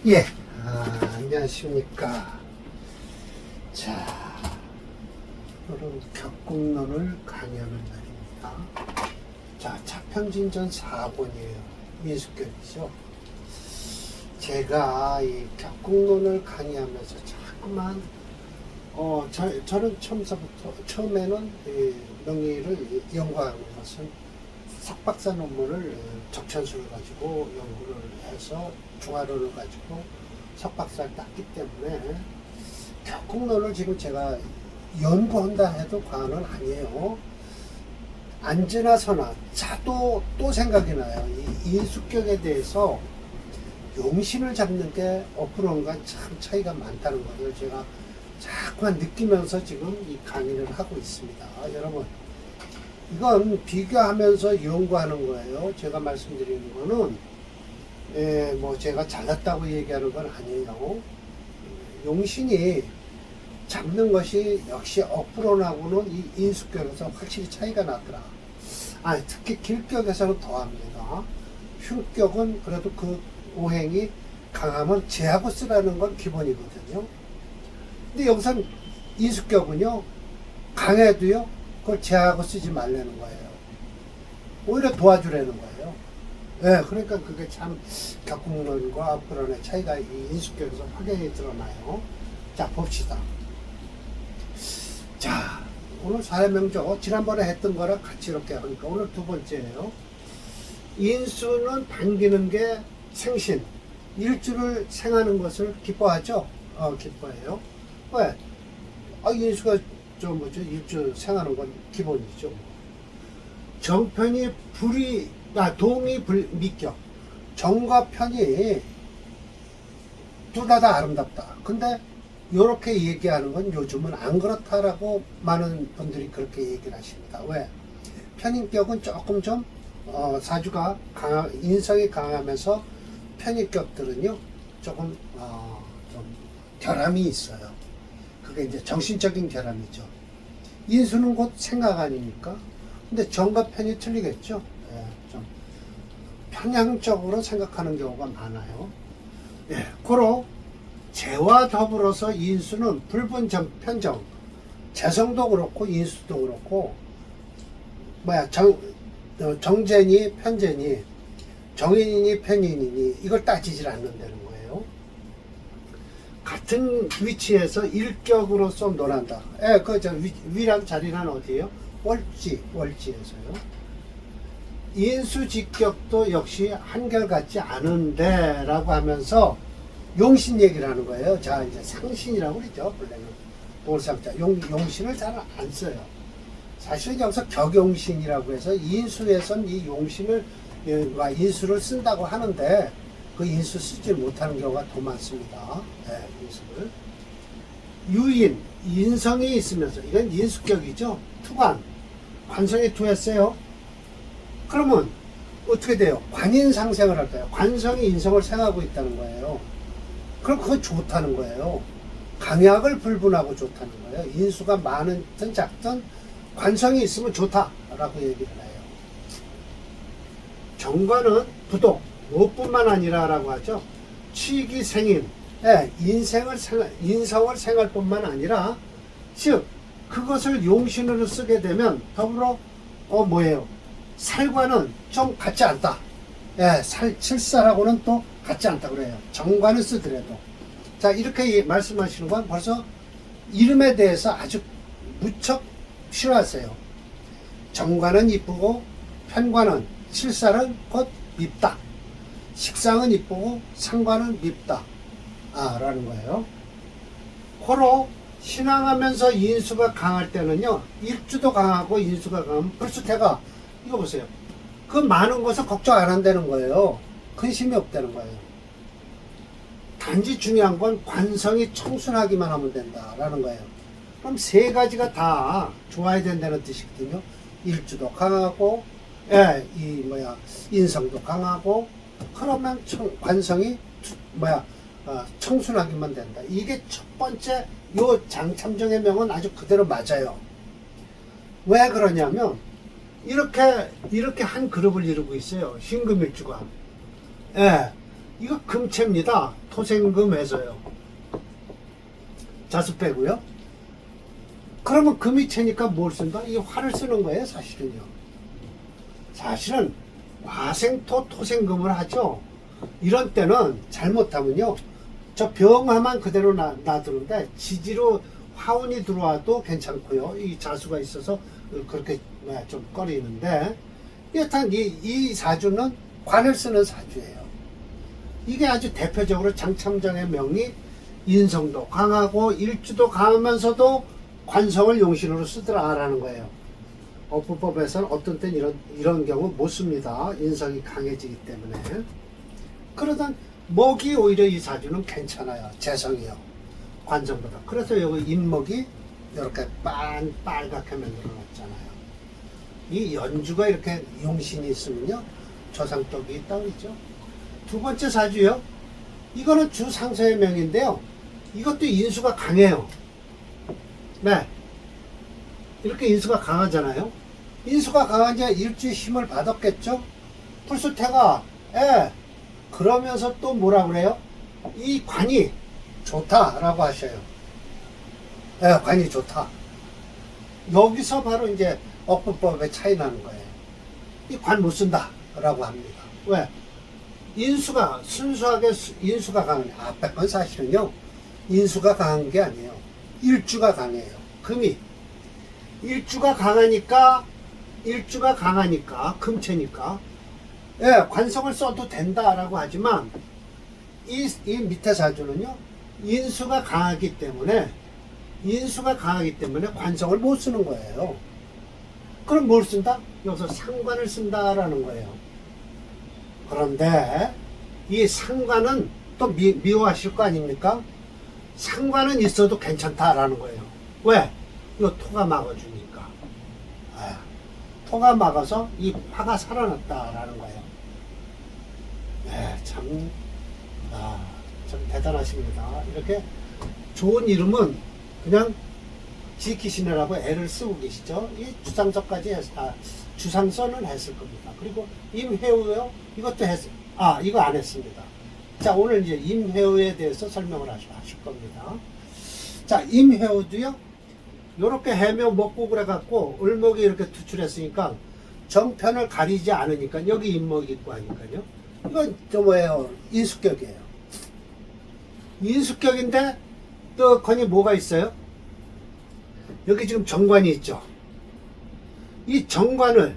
예, 안녕하십니까. 자, 오늘은 격국론을 강의하는 날입니다. 자, 차평진전 4번이에요. 민수격이죠. 제가 이 격국론을 강의하면서 자꾸만, 저는 처음에는 이 명리를 연구하는 것은 석박사 논문을 적천수를 가지고 연구를 해서 중화론을 가지고 석박사를 땄기 때문에 격국론을 지금 제가 연구한다 해도 과언은 아니에요. 안지나 서나 자도 또 생각이 나요. 이 인수격에 대해서 용신을 잡는 게 어프론과 참 차이가 많다는 것을 제가 자꾸만 느끼면서 지금 이 강의를 하고 있습니다. 여러분, 이건 비교하면서 연구하는 거예요. 제가 말씀드리는 거는 뭐 제가 잘났다고 얘기하는 건 아니에요. 용신이 잡는 것이 역시 어프론하고는 이 인수격에서 확실히 차이가 나더라. 특히 길격에서는 더합니다. 흉격은 그래도 그 오행이 강하면 제하고 쓰라는 건 기본이거든요. 근데 여기서는 인수격은요, 강해도요, 그걸 제하고 쓰지 말라는 거예요. 오히려 도와주라는 거예요. 네, 그러니까 그게 참 격국론과 어프론의 차이가 이 인수격에서 확연히 드러나요. 자, 봅시다. 자, 오늘 사례명조 지난번에 했던 거랑 같이 이렇게 하니까 오늘 두 번째예요. 인수는 반기는 게 생신, 일주를 생하는 것을 기뻐하죠. 기뻐해요. 왜? 인수가 일주 생하는 건 기본이죠. 정편이 동이 미격. 정과 편이 둘 다 아름답다. 근데 요렇게 얘기하는 건 요즘은 안 그렇다라고 많은 분들이 그렇게 얘기를 하십니다. 왜? 편인격은 조금 좀 사주가 인성이 강하면서 편인격들은요 조금 좀 결함이 있어요. 그게 이제 정신적인 결함이죠. 인수는 곧 생각 아닙니까? 근데 정과 편이 틀리겠죠. 좀 편향적으로 생각하는 경우가 많아요. 고로 재와 더불어서 인수는 불분정, 편정, 재성도 그렇고 인수도 그렇고 정제니 편제니 정인이니 편인이니 이걸 따지질 않는다는 거예요. 같은 위치에서 일격으로서 논한다. 위란 자리는 어디예요? 월지에서요. 인수직격도 역시 한결같지 않은데 라고 하면서 용신 얘기를 하는 거예요. 자, 이제 상신이라고 그러죠. 원래는 돌상자 용신을 잘 안 써요. 사실은 여기서 격용신이라고 해서 인수에선 이 용신을 인수를 쓴다고 하는데 그 인수 쓰지 못하는 경우가 더 많습니다. 인수를. 유인, 인성이 있으면서 이건 인수격이죠. 투관, 관성이 투했어요. 그러면 어떻게 돼요? 관인상생을 할까요? 관성이 인성을 생하고 있다는 거예요. 그럼 그건 좋다는 거예요. 강약을 불분하고 좋다는 거예요. 인수가 많든 작든 관성이 있으면 좋다라고 얘기를 해요. 정관은 부도, 무엇뿐만 아니라라고 하죠. 취기 생인, 인성을 생할 뿐만 아니라, 즉 그것을 용신으로 쓰게 되면 더불어 살과는 좀 같지 않다. 칠살하고는 또 같지 않다 그래요. 정관을 쓰더라도. 자, 이렇게 말씀하시는 건 벌써 이름에 대해서 아주 무척 싫어하세요. 정관은 이쁘고 편관은 칠살은 곧 밉다. 식상은 이쁘고 상관은 밉다. 라는 거예요. 고로 신앙하면서 인수가 강할 때는요, 일주도 강하고 인수가 강하면 불수태가 이거 보세요. 그 많은 것을 걱정 안 한다는 거예요. 근심이 없다는 거예요. 단지 중요한 건 관성이 청순하기만 하면 된다라는 거예요. 그럼 세 가지가 다 좋아야 된다는 뜻이거든요. 일주도 강하고, 인성도 강하고, 그러면 관성이 청순하기만 된다. 이게 첫 번째 요 장참정의 명은 아주 그대로 맞아요. 왜 그러냐면 이렇게 한 그룹을 이루고 있어요. 신금일주가. 이거 금채입니다. 토생금해서요. 자수 빼고요. 그러면 금이 채니까 뭘 쓴다? 이 화를 쓰는 거예요, 사실은요. 사실은 화생토 토생금을 하죠. 이런 때는 잘못하면요, 저 병화만 그대로 놔두는데 지지로 화운이 들어와도 괜찮고요. 이 자수가 있어서 그렇게 좀 꺼리는데, 여튼 이 사주는 관을 쓰는 사주예요. 이게 아주 대표적으로 장참장의 명이 인성도 강하고 일주도 강하면서도 관성을 용신으로 쓰더라라는 거예요. 어부법에서는 어떤 땐 이런 경우 못 씁니다. 인성이 강해지기 때문에. 그러던 목이 오히려 이 사주는 괜찮아요. 재성이요. 관성보다. 그래서 여기 인목이 이렇게 빨갛게 만들어 놨잖아요. 이 연주가 이렇게 용신이 있으면요, 조상떡이 있다고 그랬죠. 두 번째 사주요. 이거는 주상서의 명인데요. 이것도 인수가 강해요. 네. 이렇게 인수가 강하잖아요. 인수가 강하니까 일주의 힘을 받았겠죠. 풀수태가, 예. 그러면서 또 뭐라 그래요? 이 관이 좋다라고 하셔요. 예, 관이 좋다. 여기서 바로 이제 억부법의 차이 나는 거예요. 이 관 못 쓴다라고 합니다. 왜? 인수가 순수하게 인수가 강해요. 앞에 건 사실은요, 인수가 강한 게 아니에요. 일주가 강해요. 금이 일주가 강하니까 금체니까, 예, 관성을 써도 된다라고 하지만 이 밑에 사주는요, 인수가 강하기 때문에 관성을 못 쓰는 거예요. 그럼 뭘 쓴다? 여기서 상관을 쓴다라는 거예요. 그런데 이 상관은 또 미워하실 거 아닙니까? 상관은 있어도 괜찮다라는 거예요. 왜? 이거 토가 막아주니까. 아, 토가 막아서 이 화가 살아났다라는 거예요. 네, 참 대단하십니다. 이렇게 좋은 이름은 그냥 지키시느라고 애를 쓰고 계시죠. 이 주상서까지 주상서는 했을 겁니다. 그리고 임회우요, 이것도 이거 안 했습니다. 자, 오늘 이제 임회우에 대해서 설명을 하실 겁니다. 자, 임회우도요, 요렇게 해묘 먹고 그래갖고 을목이 이렇게 투출했으니까 정편을 가리지 않으니까 여기 임목이 있고 하니까요. 이건 뭐예요? 인수격이에요. 인수격인데 또 거기 뭐가 있어요? 여기 지금 정관이 있죠. 이 정관을,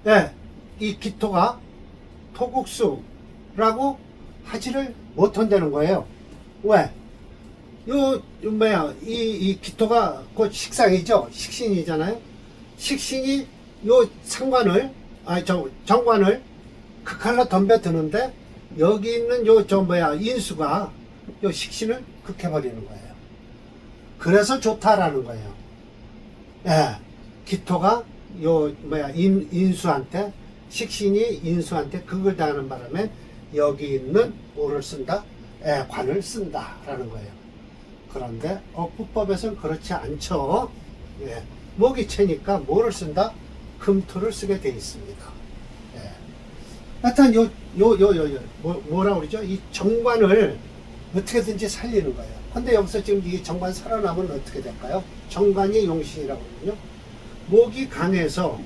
예, 이 기토가 토국수라고 하지를 못한다는 거예요. 왜? 이 기토가 곧 식상이죠. 식신이잖아요. 식신이 요 상관을, 정관을 극할로 덤벼드는데, 여기 있는 인수가 요 식신을 극해버리는 거예요. 그래서 좋다라는 거예요. 예, 기토가 인수한테, 식신이 인수한테 극을 당하는 바람에 여기 있는 뭐를 쓴다? 예, 관을 쓴다라는 거예요. 그런데 억부법에서는 그렇지 않죠. 예, 목이 채니까 뭐를 쓴다? 금토를 쓰게 돼 있습니다. 예. 하여튼 뭐라 그러죠? 이 정관을 어떻게든지 살리는 거예요. 근데 여기서 지금 이 정관 살아나면 어떻게 될까요? 정관이 용신이라고 하거든요. 목이 강해서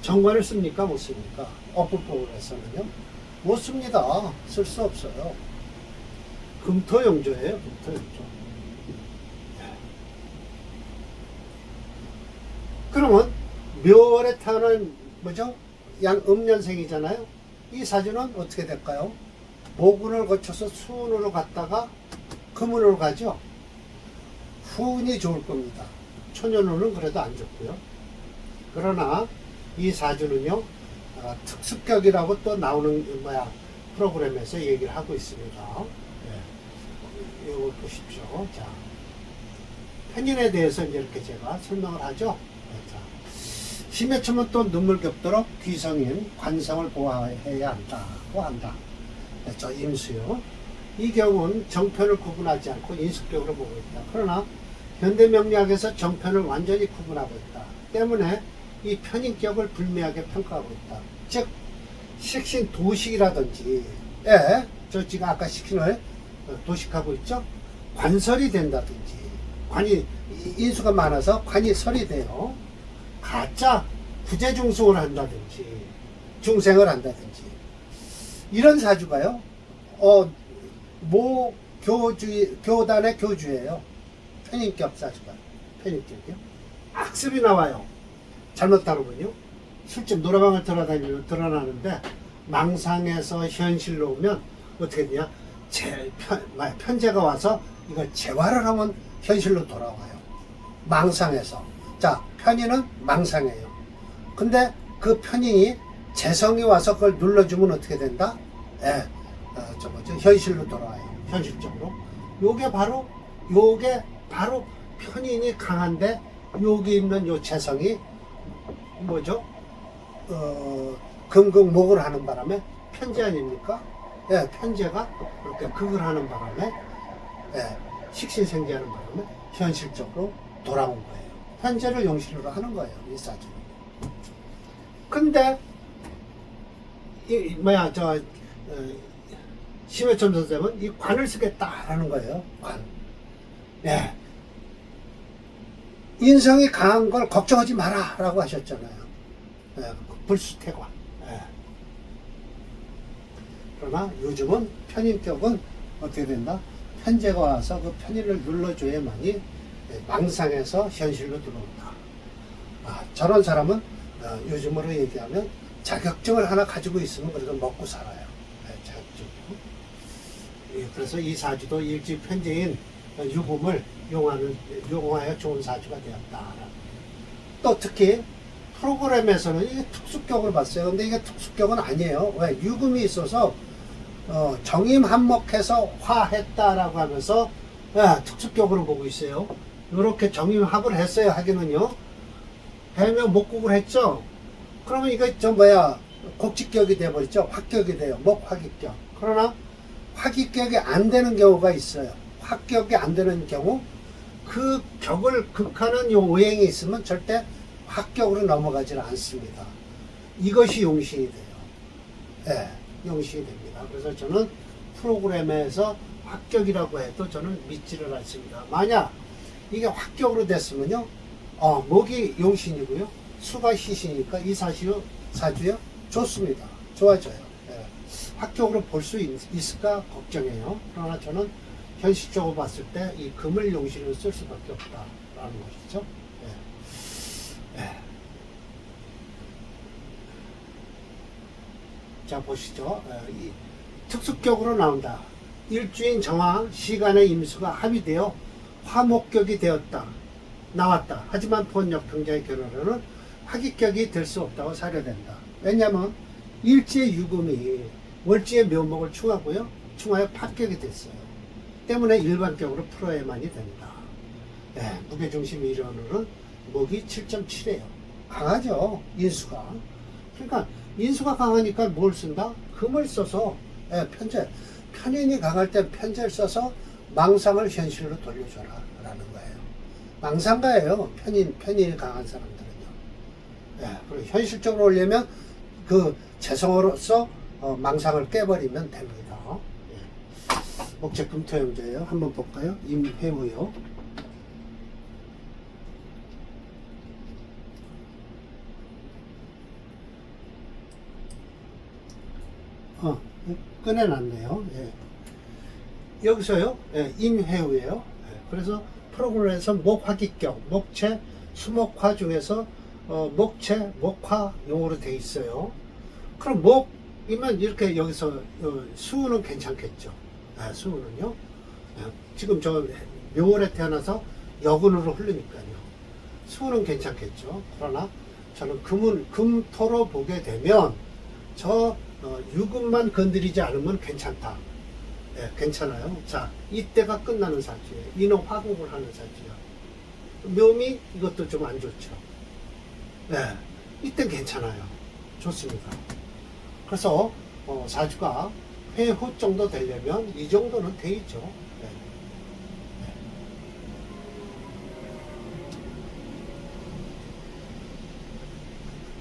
정관을 씁니까? 못 씁니까? 억부법에서는요. 못 씁니다. 쓸 수 없어요. 금토용조예요. 금토용조. 그러면 묘월에 태어난 뭐죠? 양음년생이잖아요. 이 사주는 어떻게 될까요? 모군을 거쳐서 수운으로 갔다가 금운으로 가죠. 후운이 좋을 겁니다. 초년운은 그래도 안 좋고요. 그러나 이 사주는요, 특수격이라고 또 나오는 프로그램에서 얘기를 하고 있습니다. 네. 이거 보십시오. 자, 편인에 대해서 이제 이렇게 제가 설명을 하죠. 자, 심해 처면 또 눈물 겹도록 귀성인 관성을 보호해야 한다. 저 임수요. 이 경우는 정편을 구분하지 않고 인수격으로 보고 있다. 그러나 현대명리학에서 정편을 완전히 구분하고 있다. 때문에 이 편인격을 불미하게 평가하고 있다. 즉 식신 도식이라든지 예, 저 지금 아까 시킨을 도식하고 있죠. 관설이 된다든지, 관이 인수가 많아서 관이 설이 돼요. 가짜 부재중승을 한다든지, 중생을 한다든지, 이런 사주가요. 모 교단의 교주예요. 편인격 사주가. 편인격이요. 악습이 나와요. 잘못 다루면요. 술집 노래방을 돌아다니면 드러나는데, 망상에서 현실로 오면 어떻게 되냐? 편제가 와서 이걸 재활을 하면 현실로 돌아와요. 망상에서. 자, 편인은 망상이에요. 근데 그 편인이 재성이 와서 그걸 눌러주면 어떻게 된다? 예, 현실로 돌아와요. 현실적으로. 요게 바로 편인이 강한데, 여기 있는 요 재성이 뭐죠? 금극목을 하는 바람에 편제 아닙니까? 예, 편제가 그렇게 극을 하는 바람에, 예, 식신생지하는 바람에 현실적으로 돌아온 거예요. 편제를 용신으로 하는 거예요, 이 사주. 근데 심해점 선생은 이 관을 쓰겠다라는 거예요. 관. 예. 인성이 강한 걸 걱정하지 마라라고 하셨잖아요. 예, 불수태관. 예. 그러나 요즘은 편인격은 어떻게 된다? 편제가 와서 그 편인을 눌러줘야만이 망상에서 현실로 들어온다. 저런 사람은 요즘으로 얘기하면 자격증을 하나 가지고 있으면 그래도 먹고 살아요. 자격증. 그래서 이 사주도 일지 편제인 유금을 용하여 좋은 사주가 되었다. 또 특히 프로그램에서는 이게 특수격으로 봤어요. 근데 이게 특수격은 아니에요. 왜? 유금이 있어서 정임합목해서 화했다라고 하면서 특수격으로 보고 있어요. 이렇게 정임합을 했어요. 하기는요. 해며 목국을 했죠. 그러면 이거 곡직격이 돼버렸죠. 확격이 돼요. 목화기격. 그러나 화기격이 안 되는 경우가 있어요. 합격이 안 되는 경우, 그 격을 극하는 요 오행이 있으면 절대 합격으로 넘어가지 않습니다. 이것이 용신이 돼요. 예, 용신이 됩니다. 그래서 저는 프로그램에서 합격이라고 해도 저는 믿지를 않습니다. 만약 이게 합격으로 됐으면요, 목이 용신이고요, 수가 희신이니까 이 사주요 좋습니다. 좋아져요. 예. 합격으로 볼 수 있을까 걱정해요. 그러나 저는 현실적으로 봤을 때 이 금을 용신으로 쓸 수밖에 없다라는 것이죠. 예. 예. 자, 보시죠. 이 특수격으로 나온다. 일주인 정화 시간의 임수가 합의되어 화목격이 되었다. 나왔다. 하지만 본역 평자의 결혼은 화기격이 될 수 없다고 사료된다. 왜냐하면 일지의 유금이 월지의 묘목을 충하고요. 충하여 합격이 됐어요. 때문에 일반격으로 풀어야만이 된다. 네, 무게중심 이론으로는 목이 7.7이에요. 강하죠. 인수가. 그러니까 인수가 강하니까 뭘 쓴다? 금을 써서 편제. 편인이 강할 때 편제를 써서 망상을 현실로 돌려줘라 라는 거예요. 망상가예요. 편인이 강한 사람들은요. 그리고 현실적으로 오려면 그 재성으로서 망상을 깨버리면 됩니다. 목재 금토형제예요. 한번 볼까요? 임회우요. 꺼내놨네요. 예. 여기서요, 임회우예요. 그래서 프로그램에서 목화기격, 목체, 수목화 중에서 목체, 목화 용어로 돼 있어요. 그럼 목이면 이렇게 여기서 수는 괜찮겠죠. 수는요. 지금 저 묘월에 태어나서 여근으로 흐르니까요. 수는 괜찮겠죠. 그러나 저는 금토로 보게 되면 저 유금만 건드리지 않으면 괜찮다. 괜찮아요. 자, 이때가 끝나는 사주예요. 인호 화국을 하는 사주예요. 묘미 이것도 좀 안 좋죠. 이때 괜찮아요. 좋습니다. 그래서 사주가 회후 정도 되려면 이 정도는 돼 있죠.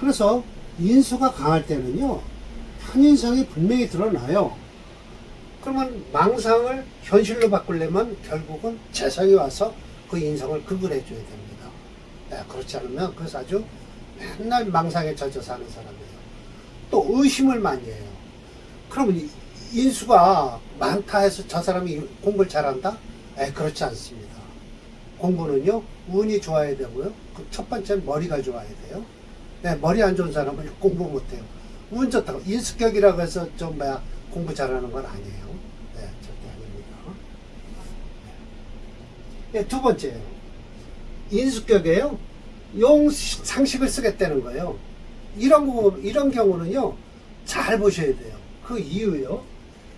그래서 인수가 강할 때는요, 편인성이 분명히 드러나요. 그러면 망상을 현실로 바꾸려면 결국은 재성이 와서 그 인성을 극을 해줘야 됩니다. 네, 그렇지 않으면 그 사주 맨날 망상에 젖어 사는 사람이에요. 또 의심을 많이 해요. 그러면 인수가 많다 해서 저 사람이 공부를 잘한다? 그렇지 않습니다. 공부는요, 운이 좋아야 되고요. 그 첫 번째는 머리가 좋아야 돼요. 네, 머리 안 좋은 사람은 공부 못해요. 운 좋다고. 인수격이라고 해서 좀 공부 잘하는 건 아니에요. 네, 절대 아닙니다. 네, 두 번째예요. 인수격이에요. 용 상식을 쓰겠다는 거예요. 이런 경우는요, 잘 보셔야 돼요. 그 이유요.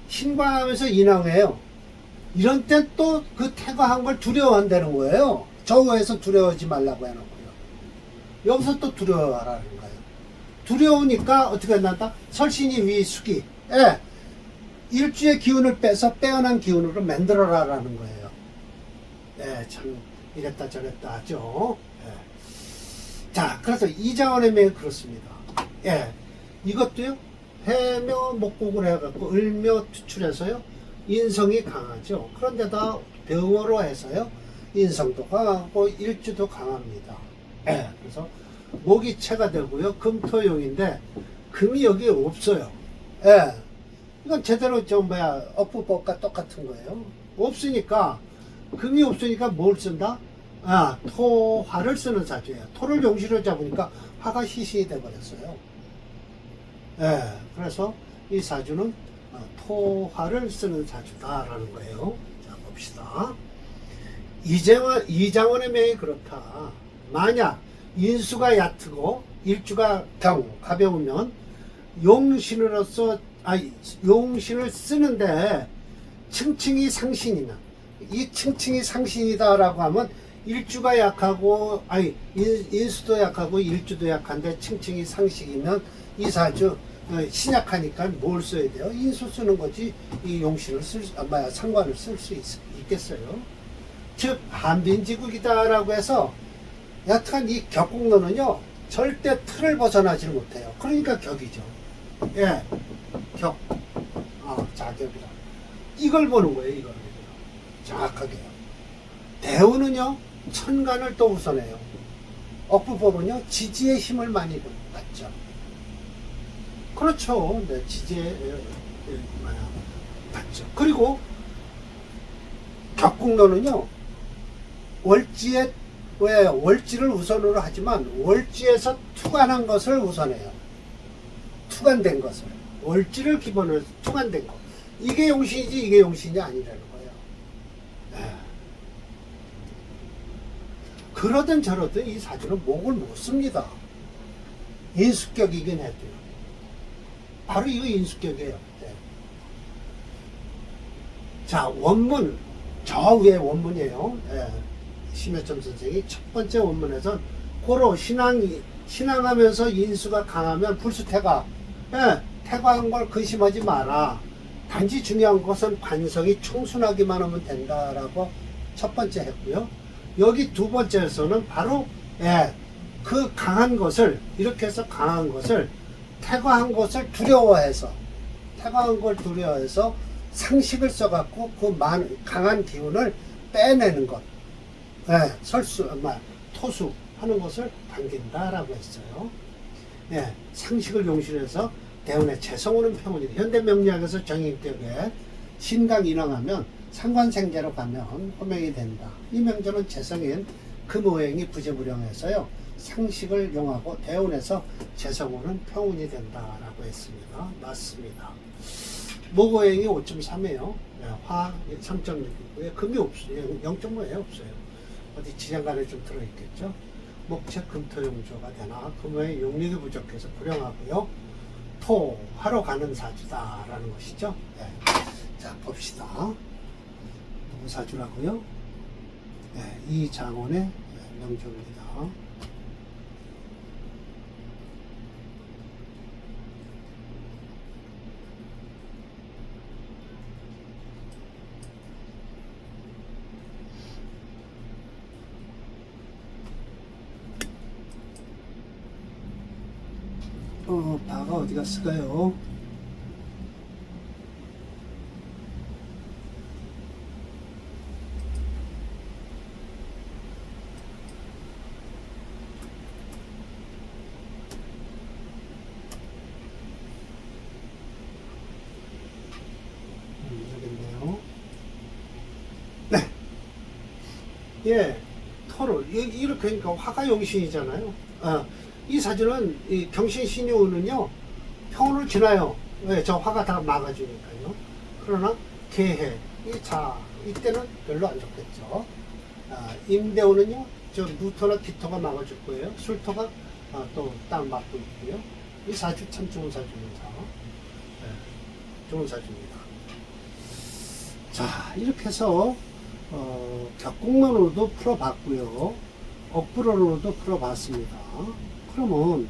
신관하면서 인왕이에요. 이런 때 또 그 태거한 걸 두려워한다는 거예요. 저거에서 두려워하지 말라고 해놓고요. 여기서 또 두려워하라는 거예요. 두려우니까 어떻게 한다? 설신이 위수기. 예. 일주의 기운을 빼서 빼어난 기운으로 만들어라라는 거예요. 예, 참 이랬다 저랬다 하죠. 예. 자, 그래서 이장원의 맹이 그렇습니다. 예. 이것도요. 해묘 목국을 해갖고 을묘 투출해서요. 인성이 강하죠. 그런데다 병으로 해서요. 인성도 강하고 일주도 강합니다. 예. 그래서 목이 체가 되고요. 금토용인데 금이 여기 없어요. 예. 이건 제대로 억부법과 똑같은 거예요. 없으니까 금이 없으니까 뭘 쓴다? 토화를 쓰는 사주예요. 토를 용시로 잡으니까 화가 희신이 돼 버렸어요. 예. 그래서 이 사주는 토화를 쓰는 사주다라는 거예요. 자, 봅시다. 이장원의 명이 그렇다. 만약 인수가 얕고 일주가 가벼우면 용신을 쓰는데 층층이 상신이나 이 층층이 상신이다라고 하면 일주가 약하고 인수도 약하고 일주도 약한데 층층이 상식이면 이 사주 신약하니까 뭘 써야 돼요? 인수 쓰는 거지 이 용신을 상관을 쓸 수 있겠어요? 즉 한빈지국이다라고 해서 여하튼 이 격국론은요 절대 틀을 벗어나지를 못해요. 그러니까 격이죠. 예, 격, 자격이다. 이걸 보는 거예요. 이걸 정확하게요. 대우는요 천간을 또 우선해요. 억부법은요 지지의 힘을 많이 받죠. 그렇죠. 네, 지지의 받죠. 그리고 격국론은요 월지를 우선으로 하지만 월지에서 투관한 것을 우선해요. 투관된 것을. 월지를 기본으로 해서 투관된 것. 이게 용신이지 이게 용신이 아니라는 거예요. 네. 그러든 저러든 이 사주는 목을 못 씁니다. 인수격이긴 해도요. 바로 이거 인수격이에요. 네. 자, 원문. 저 위에 원문이에요. 네. 심혜점 선생이 첫 번째 원문에선 고로 신앙하면서 인수가 강하면 불수태가 태과한 걸 근심하지 마라. 단지 중요한 것은 관성이 청순하기만 하면 된다라고 첫 번째 했고요. 여기 두 번째에서는 바로 그 강한 것을 이렇게 해서 강한 것을 태과한 것을 두려워해서 상식을 써갖고 그 강한 기운을 빼내는 것. 토수 하는 것을 당긴다라고 했어요. 상식을 용신해서 대운의 재성오는 평운이 현대명리학에서 정인격에 신강 인왕하면 상관생재로 가면 호명이 된다. 이 명절은 재성인 금오행이 부재불용해서요 상식을 용하고 대운에서 재성오는 평운이 된다라고 했습니다. 맞습니다. 목오행이 5.3이에요. 화 3.6이고요. 금이 없어요. 0.5예요. 없어요. 어디 지장간에 좀 들어있겠죠. 목체 금토용조가 되나 금의 용력이 부족해서 불용하고요. 토화로 가는 사주다라는 것이죠. 네. 자, 봅시다. 누구 사주라고요? 네, 이 장원의 명조입니다. 바가 어디 갔을까요? 예, 토를 이렇게 하니까 화가 용신이잖아요. 이 사주는 이 경신 신유는요 평온을 지나요. 왜? 저 화가 다 막아주니까요. 그러나 개해, 자 이때는 별로 안 좋겠죠. 임대호는요 저 무토나 기토가 막아줄 거예요. 술토가 또 땅 막고 있고요. 이 사주 참 좋은 사주입니다. 좋은 사주입니다. 자, 이렇게 해서 격국론으로도 풀어봤고요. 억부론으로도 풀어봤습니다. 그러면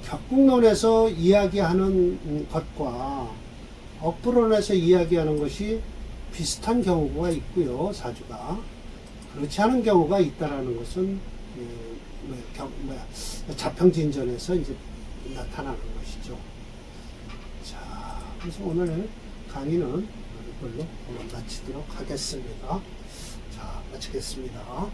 격국론에서 이야기하는 것과 억부론에서 이야기하는 것이 비슷한 경우가 있고요. 사주가 그렇지 않은 경우가 있다라는 것은 자평진전에서 이제 나타나는 것이죠. 자, 그래서 오늘 강의는 이걸로 마치도록 하겠습니다. 자, 마치겠습니다.